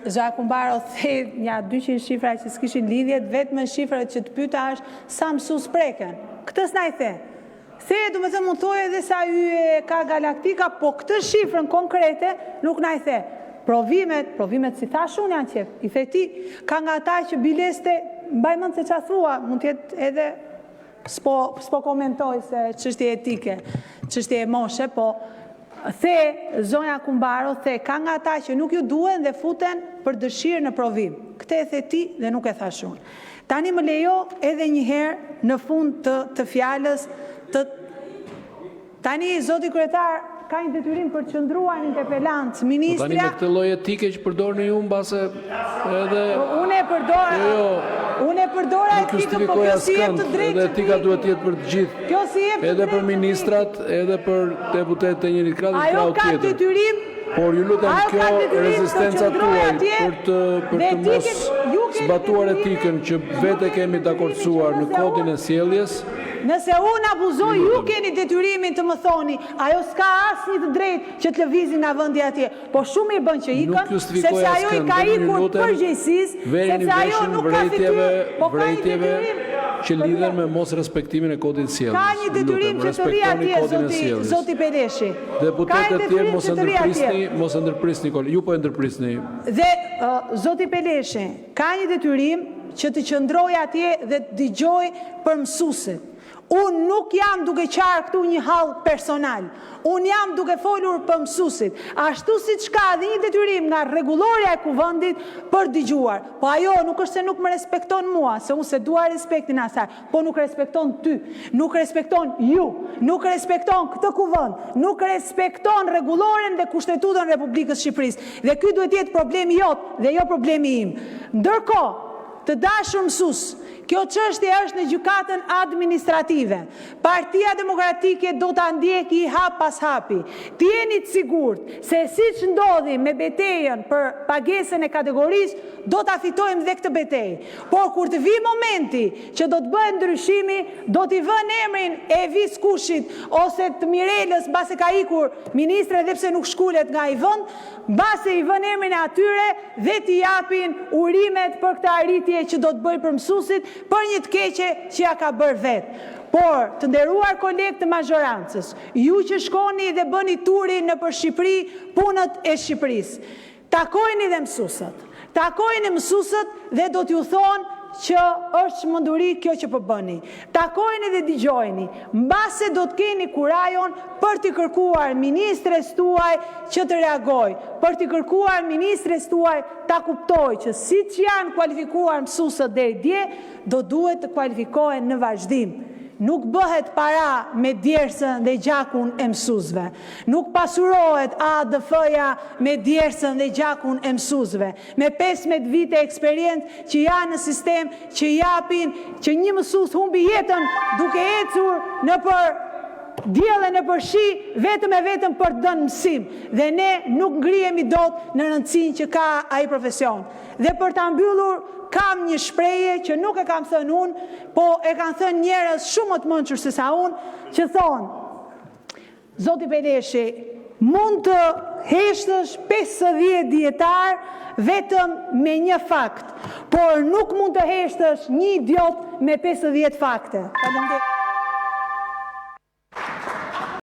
Zhakumbaro the ja 200 shifra që s'kishin lidhjet, vetëm shifrat që të pyeta është sa mësues preken. Këtë s'na i the. Du me thëmë mund thoi edhe sa yje ka galaktika, po këtë shifrën konkrete nuk na i the. Provimet si thash unë janë qef, i the ti, ka nga ta që bileste, mbaj mend se qa thua, mund tjetë edhe, s'po komentoj se çështje etike, çështje e moshe, po zonja Kumbaro, ka nga ta që nuk ju duen dhe futen për dëshirë në provim. Këtë e the ti dhe nuk e thash unë. Tani më lejo edhe njëherë në fund të fjalës, tani zoti kryetar ka një detyrim për të qëndruar në interpelancë ministrja. Tani me këtë lloj etike që përdorni ju mbase edhe unë e përdora etikën, po kjo si jep të drejtë. Edhe etika duhet të jetë për të gjithë. Kjo si jep edhe për ministrat, edhe për deputetët e njëri krahut të krahut tjetër. Ajo ka detyrim. Por ju lutem kjo rezistenca tuaj për të mos zbatuar etikën që vetë kemi dakordsuar në kodin e sjelljes. Nëse unë abuzoj, ju keni detyrimin të më thoni, ajo s'ka asnjë të drejtë që të lëvizi nga vendi atje. Po shumë i bën që ikën, sepse ajo i ka ikur përgjegjësisë, sepse ajo nuk ka fytyrë, po ka një detyrim që lidhen me mos respektimin e kodit të sjelljes. Ka një detyrim që të rri atje, zoti Peleshi. Deputetët e tjerë mos e ndërprisni, ju po e ndërprisni. Dhe zoti Peleshi, ka një detyrim që të qëndroj atje dhe të dëgjoj për mësuesit. Unë nuk jam duke qarë këtu një hall personal. Unë jam duke folur për mësuesit. Ashtu si që ka dhe një detyrim nga rregullorja e kuvendit për dëgjuar. Po ajo nuk është se nuk më respekton mua, se unë se dua respektin asaj, po nuk respekton ty, nuk respekton ju, nuk respekton këtë kuvend, nuk respekton rregulloren dhe Kushtetutën e Republikës së Shqipërisë. Dhe ky duhet jetë problemi jot dhe jo problemi im. Ndërkohë, të dashur mësues, kjo çështje është në gjykatën administrative. Partia Demokratike do ta ndjeki hap pas hapi. T'jeni të sigurt se siç ndodhi me betejën për pagesën e kategorisë, do ta fitojmë dhe këtë betejë. Por kur të vi momenti që do të bëhet ndryshimi, do t'i vënë emrin e Viskushit ose të Mirelës, mbase ka ikur ministre edhe pse nuk shkulet nga ai vend, mbase i vënë emrin e atyre dhe t'i japin urimet për këtë arritje që do të bëjë për mësuesit, për një të keqe që ja ka bërë vetë. Por, të nderuar kolegë të mazhorancës, ju që shkoni dhe bëni turin në për Shqipëri, punët e Shqipërisë, takojni dhe mësuesët. Takojni mësuesët dhe do t'ju thonë që është çmenduri kjo që po bëni. Takojni dhe dëgjojni. Mbase do të keni kurajon për t'i kërkuar ministres tuaj që të reagojë, për t'i kërkuar ministres tuaj ta kuptojë që siç janë kualifikuar mësuesët deri dje, do duhet të kualifikohen në vazhdim. Nuk bëhet para me djersën dhe gjakun e mësuesve. Nuk pasurohet ADF-ja me djersën dhe gjakun e mësuesve. Me 15 vite eksperiencë që janë në sistem, që japin që një mësues humbi jetën duke ecur në për diell e në për shi, vetëm e vetëm për të dhënë mësim. Dhe ne nuk ngrihemi dot në rëndësinë që ka ai profesion. Dhe për ta mbyllur, kam një shprehje që nuk e kam thënë unë, po e kanë thënë njerëz shumë më të mençur se sa unë, që thonë, zoti Peleshi, mund të heshtësh 50 dietar vetëm me një fakt, por nuk mund të heshtësh një idiot me 50 fakte. Faleminderit.